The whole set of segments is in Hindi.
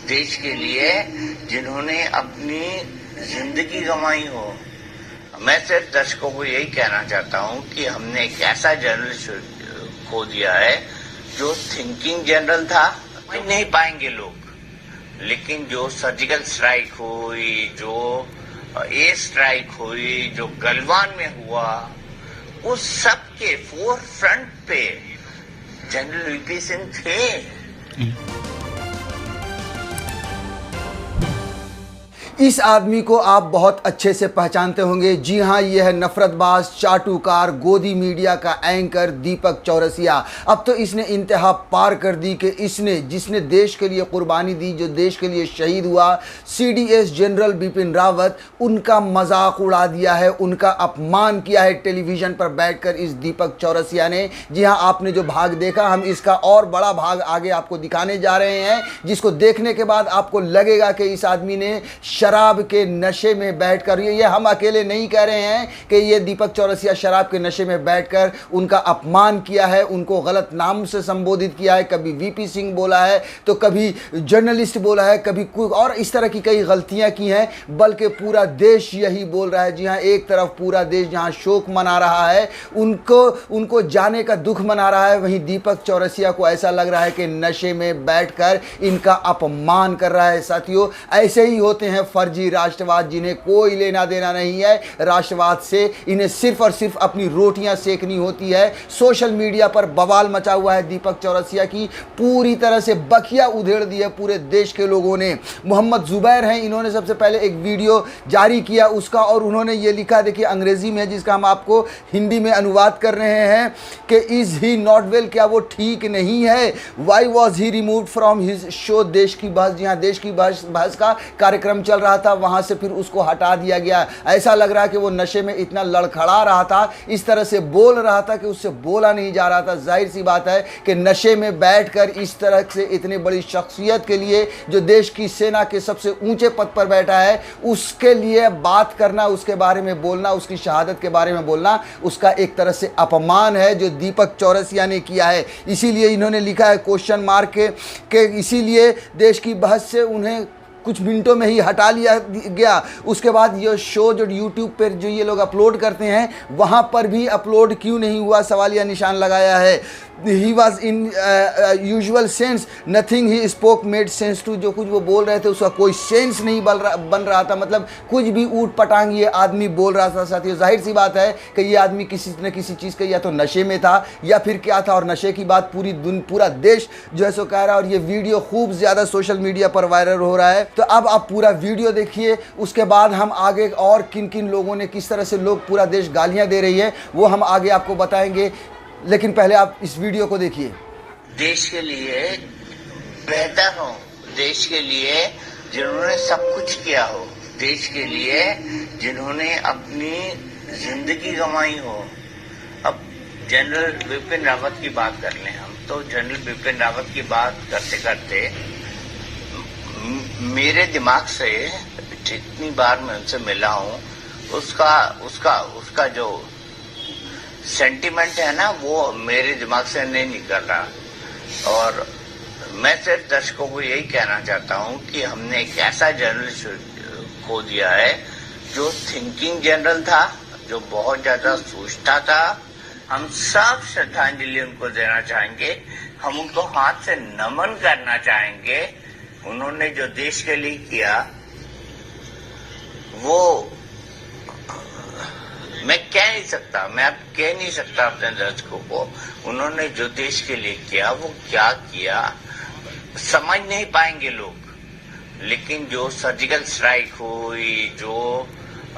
देश के लिए जिन्होंने अपनी जिंदगी गंवाई हो। मैं सिर्फ दर्शकों को यही कहना चाहता हूं कि हमने एक ऐसा जर्नलिस्ट खो दिया है जो थिंकिंग जनरल था। नहीं पाएंगे लोग, लेकिन जो सर्जिकल स्ट्राइक हुई, जो एयर स्ट्राइक हुई, जो गलवान में हुआ, उस सब के फोर फ्रंट पे जनरल वीपी सिंह थे। इस आदमी को आप बहुत अच्छे से पहचानते होंगे। जी हाँ, यह है नफरतबाज, चाटुकार, गोदी मीडिया का एंकर दीपक चौरसिया। अब तो इसने इंतहा पार कर दी कि इसने जिसने देश के लिए कुर्बानी दी, जो देश के लिए शहीद हुआ, सीडीएस जनरल बिपिन रावत, उनका मजाक उड़ा दिया है, उनका अपमान किया है टेलीविज़न पर बैठकर इस दीपक चौरसिया ने। जी हाँ, आपने जो भाग देखा, हम इसका और बड़ा भाग आगे आपको दिखाने जा रहे हैं, जिसको देखने के बाद आपको लगेगा कि इस आदमी ने शराब के नशे में बैठकर, ये हम अकेले नहीं कह रहे हैं कि ये दीपक चौरसिया शराब के नशे में बैठकर उनका अपमान किया है, उनको गलत नाम से संबोधित किया है, कभी वीपी सिंह बोला है तो कभी जर्नलिस्ट बोला है, कभी और इस तरह की कई गलतियां की हैं, बल्कि पूरा देश यही बोल रहा है। जी हाँ, एक तरफ पूरा देश जहां शोक मना रहा है, उनको जाने का दुख मना रहा है, वहीं दीपक चौरसिया को ऐसा लग रहा है कि नशे में बैठकर इनका अपमान कर रहा है। साथियों, ऐसे ही होते हैं फर्जी राष्ट्रवाद, जिन्हें कोई लेना देना नहीं है राष्ट्रवाद से, इन्हें सिर्फ और सिर्फ अपनी रोटियां सेकनी होती है। सोशल मीडिया पर बवाल मचा हुआ है दीपक चौरसिया की, पूरी तरह से बखिया उधेड़ दी है पूरे देश के लोगों ने। मोहम्मद जुबैर हैं, इन्होंने सबसे पहले एक वीडियो जारी किया उसका, और उन्होंने ये लिखा, देखिए अंग्रेजी में, जिसका हम आपको हिंदी में अनुवाद कर रहे हैं कि इज ही नॉट वेल, क्या वो ठीक नहीं है। Why was he removed from his show देश की बहस। जी हाँ, देश की बहस का कार्यक्रम चल रहा था, वहां से फिर उसको हटा दिया गया। ऐसा लग रहा है कि वो नशे में इतना लड़खड़ा रहा था, इस तरह से बोल रहा था कि उससे बोला नहीं जा रहा था। जाहिर सी बात है कि नशे में बैठकर इस तरह से इतनी बड़ी शख्सियत के लिए, जो देश की सेना के सबसे ऊंचे पद पर बैठा है, उसके लिए बात करना, उसके बारे में बोलना, उसकी शहादत के बारे में बोलना, उसका एक तरह से अपमान है जो दीपक चौरसिया ने किया है। इसीलिए इन्होंने लिखा है क्वेश्चन मार्क के इसीलिए देश की बहस से उन्हें कुछ मिनटों में ही हटा लिया गया। उसके बाद ये शो जो यूट्यूब पर जो ये लोग अपलोड करते हैं, वहाँ पर भी अपलोड क्यों नहीं हुआ, सवालिया निशान लगाया है। He was in usual sense, nothing he spoke made sense to, जो कुछ वो बोल रहे थे उसका कोई सेंस नहीं बन रहा था, मतलब कुछ भी ऊट पटांग ये आदमी बोल रहा था। साथियों, जाहिर सी बात है कि ये आदमी किसी न किसी चीज़ का या तो नशे में था या फिर क्या था, और नशे की बात पूरा देश जो है सो कह रहा है, और ये वीडियो खूब ज़्यादा सोशल मीडिया पर वायरल हो रहा है। तो अब आप पूरा वीडियो देखिए, उसके बाद हम आगे और किन किन लोगों ने, किस तरह से लोग, पूरा देश गालियाँ दे रही है, वो हम आगे आपको बताएंगे। लेकिन पहले आप इस वीडियो को देखिए। देश के लिए बेहतर हो, देश के लिए जिन्होंने सब कुछ किया हो, देश के लिए जिन्होंने अपनी जिंदगी गंवाई हो। अब जनरल बिपिन रावत की बात कर लें हम, तो जनरल बिपिन रावत की बात करते करते मेरे दिमाग से जितनी बार मैं उनसे मिला हूं, उसका जो सेंटिमेंट है ना, वो मेरे दिमाग से नहीं निकल रहा। और मैं सिर्फ दर्शकों को यही कहना चाहता हूं कि हमने एक ऐसा जर्नलिस्ट खो दिया है जो थिंकिंग जनरल था, जो बहुत ज्यादा सोचता था। हम सब श्रद्धांजलि उनको देना चाहेंगे, हम उनको हाथ से नमन करना चाहेंगे। उन्होंने जो देश के लिए किया, वो मैं कह नहीं सकता, मैं अब कह नहीं सकता अपने दर्शकों को, उन्होंने जो देश के लिए किया, वो क्या किया समझ नहीं पाएंगे लोग। लेकिन जो सर्जिकल स्ट्राइक हुई, जो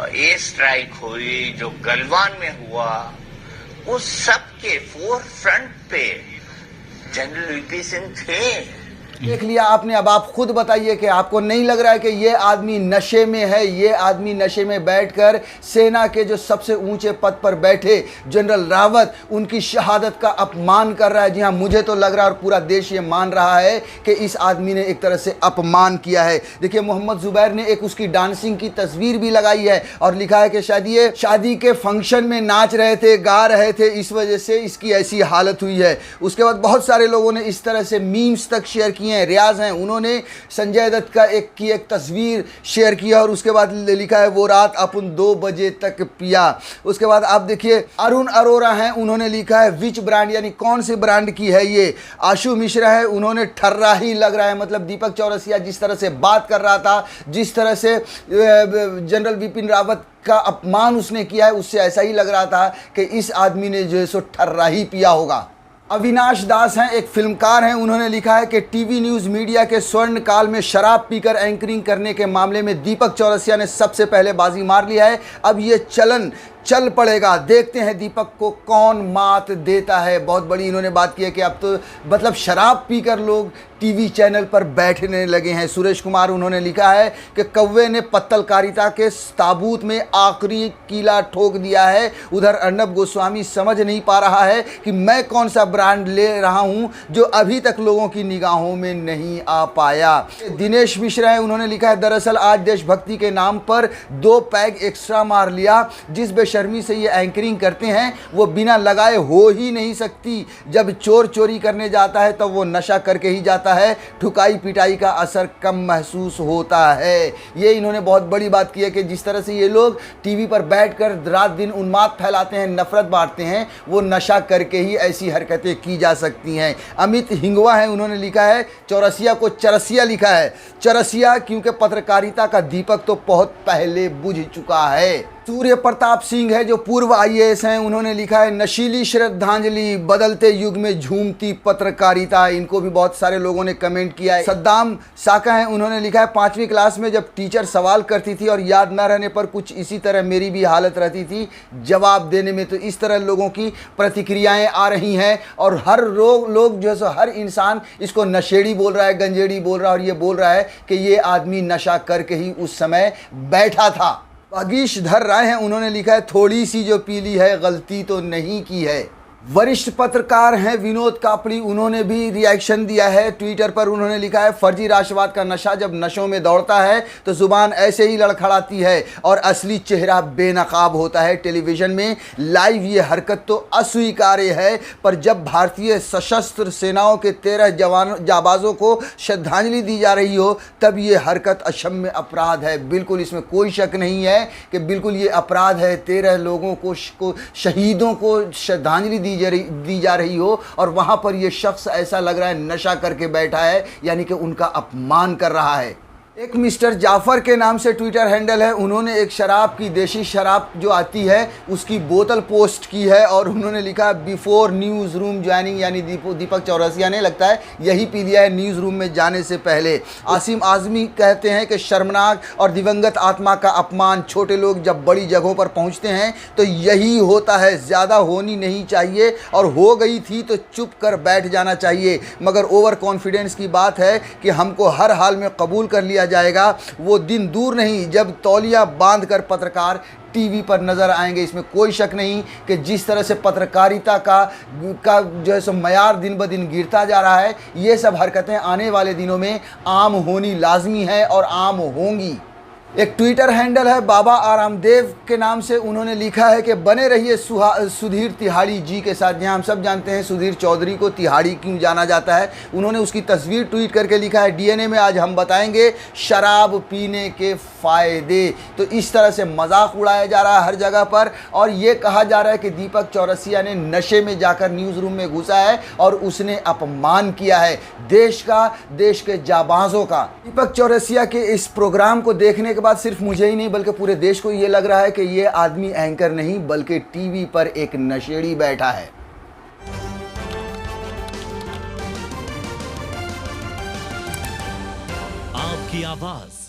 एयर स्ट्राइक हुई, जो गलवान में हुआ, उस सब के फोर फ्रंट पे जनरल वीपी सिंह थे। देख लिया आपने। अब आप खुद बताइए कि आपको नहीं लग रहा है कि ये आदमी नशे में है, ये आदमी नशे में बैठकर सेना के जो सबसे ऊंचे पद पर बैठे जनरल रावत, उनकी शहादत का अपमान कर रहा है। जी हाँ, मुझे तो लग रहा है और पूरा देश ये मान रहा है कि इस आदमी ने एक तरह से अपमान किया है। देखिए, मोहम्मद जुबैर ने एक उसकी डांसिंग की तस्वीर भी लगाई है और लिखा है कि शायद ये शादी के फंक्शन में नाच रहे थे, गा रहे थे, इस वजह से इसकी ऐसी हालत हुई है। उसके बाद बहुत सारे लोगों ने इस तरह से मीम्स तक शेयर किए किए हैं। रियाज हैं, उन्होंने संजय दत्त का एक तस्वीर शेयर किया और उसके बाद लिखा है वो रात अपन 2 बजे तक पिया। उसके बाद आप देखिए अरुण अरोरा हैं, उन्होंने लिखा है विच ब्रांड, यानी कौन से ब्रांड की है ये। आशु मिश्रा है, उन्होंने ठर्रा ही लग रहा है, मतलब दीपक चौरसिया जिस तरह से बात कर रहा था, जिस तरह से जनरल बिपिन रावत का अपमान उसने किया है, उससे ऐसा ही लग रहा था कि इस आदमी ने जो है सो ठर्रा ही पिया होगा। अविनाश दास हैं, एक फिल्मकार हैं, उन्होंने लिखा है कि टीवी न्यूज़ मीडिया के स्वर्ण काल में शराब पीकर एंकरिंग करने के मामले में दीपक चौरसिया ने सबसे पहले बाजी मार लिया है। अब ये चलन चल पड़ेगा, देखते हैं दीपक को कौन मात देता है। बहुत बड़ी इन्होंने बात की है कि अब तो मतलब शराब पीकर लोग टीवी चैनल पर बैठने लगे हैं। सुरेश कुमार, उन्होंने लिखा है कि कौवे ने पत्तलकारिता के ताबूत में आखिरी कीला ठोक दिया है। उधर अर्नब गोस्वामी समझ नहीं पा रहा है कि मैं कौन सा ब्रांड ले रहा हूं जो अभी तक लोगों की निगाहों में नहीं आ पाया। दिनेश मिश्रा है, उन्होंने लिखा है दरअसल आज देशभक्ति के नाम पर 2 पैग एक्स्ट्रा मार लिया। जिस बेशर्मी से ये एंकरिंग करते हैं वो बिना लगाए हो ही नहीं सकती। जब चोर चोरी करने जाता है तब वो नशा करके ही जाता है, ठुकाई पिटाई का असर कम महसूस होता है। ये इन्होंने बहुत बड़ी बात की है कि जिस तरह से ये लोग टीवी पर बैठकर रात दिन उन्माद फैलाते हैं, नफरत बांटते हैं, वो नशा करके ही ऐसी हरकतें की जा सकती हैं। अमित हिंगवा है, उन्होंने लिखा है चौरसिया को चरसिया लिखा है, चरसिया क्योंकि पत्रकारिता का दीपक तो बहुत पहले बुझ चुका है। सूर्य प्रताप सिंह है जो पूर्व IAS हैं, उन्होंने लिखा है नशीली श्रद्धांजलि, बदलते युग में झूमती पत्रकारिता। इनको भी बहुत सारे लोगों ने कमेंट किया है। सद्दाम साका हैं, उन्होंने लिखा है 5वीं क्लास में जब टीचर सवाल करती थी और याद न रहने पर कुछ इसी तरह मेरी भी हालत रहती थी जवाब देने में। तो इस तरह लोगों की प्रतिक्रियाएं आ रही हैं और हर लोग जो है सो हर इंसान इसको नशेड़ी बोल रहा है, गंजेड़ी बोल रहा है और ये बोल रहा है कि ये आदमी नशा करके ही उस समय बैठा था। भागीश धर राय हैं, उन्होंने लिखा है थोड़ी सी जो पी ली है गलती तो नहीं की है। वरिष्ठ पत्रकार हैं विनोद कापड़ी, उन्होंने भी रिएक्शन दिया है ट्विटर पर। उन्होंने लिखा है फर्जी राष्ट्रवाद का नशा जब नशों में दौड़ता है तो जुबान ऐसे ही लड़खड़ाती है और असली चेहरा बेनकाब होता है। टेलीविज़न में लाइव ये हरकत तो अस्वीकार्य है, पर जब भारतीय सशस्त्र सेनाओं के 13 जाबाजों को श्रद्धांजलि दी जा रही हो तब ये हरकत अक्षम्य अपराध है। बिल्कुल इसमें कोई शक नहीं है कि बिल्कुल ये अपराध है। 13 लोगों को शहीदों को श्रद्धांजलि दी जा रही हो और वहां पर यह शख्स ऐसा लग रहा है नशा करके बैठा है, यानी कि उनका अपमान कर रहा है। एक मिस्टर जाफ़र के नाम से ट्विटर हैंडल है, उन्होंने एक शराब की देशी शराब जो आती है उसकी बोतल पोस्ट की है और उन्होंने लिखा बिफोर न्यूज़ रूम ज्वाइनिंग, यानी दीपक चौरसिया ने लगता है यही पी लिया है न्यूज़ रूम में जाने से पहले। आसिम आज़मी कहते हैं कि शर्मनाक और दिवंगत आत्मा का अपमान। छोटे लोग जब बड़ी जगहों पर पहुंचते हैं तो यही होता है, ज़्यादा होनी नहीं चाहिए और हो गई थी तो चुप कर बैठ जाना चाहिए। मगर ओवर कॉन्फिडेंस की बात है कि हमको हर हाल में कबूल कर लिया जाएगा। वो दिन दूर नहीं जब तौलिया बांधकर पत्रकार टीवी पर नजर आएंगे। इसमें कोई शक नहीं कि जिस तरह से पत्रकारिता का जो है सो मयार दिन ब दिन गिरता जा रहा है, ये सब हरकतें आने वाले दिनों में आम होनी लाजमी है और आम होंगी। एक ट्विटर हैंडल है बाबा आरामदेव के नाम से, उन्होंने लिखा है कि बने रहिए सुधीर तिहाड़ी जी के साथ। जहां हम सब जानते हैं सुधीर चौधरी को तिहाड़ी क्यों जाना जाता है। उन्होंने उसकी तस्वीर ट्वीट करके लिखा है DNA में आज हम बताएंगे शराब पीने के फ़ायदे। तो इस तरह से मजाक उड़ाया जा रहा है हर जगह पर और ये कहा जा रहा है कि दीपक चौरसिया ने नशे में जाकर न्यूज़ रूम में घुसा है और उसने अपमान किया है देश का, देश के जाबाजों का। दीपक चौरसिया के इस प्रोग्राम को देखने के बाद सिर्फ मुझे ही नहीं बल्कि पूरे देश को ये लग रहा है कि ये आदमी एंकर नहीं बल्कि टीवी पर एक नशेड़ी बैठा है। आपकी आवाज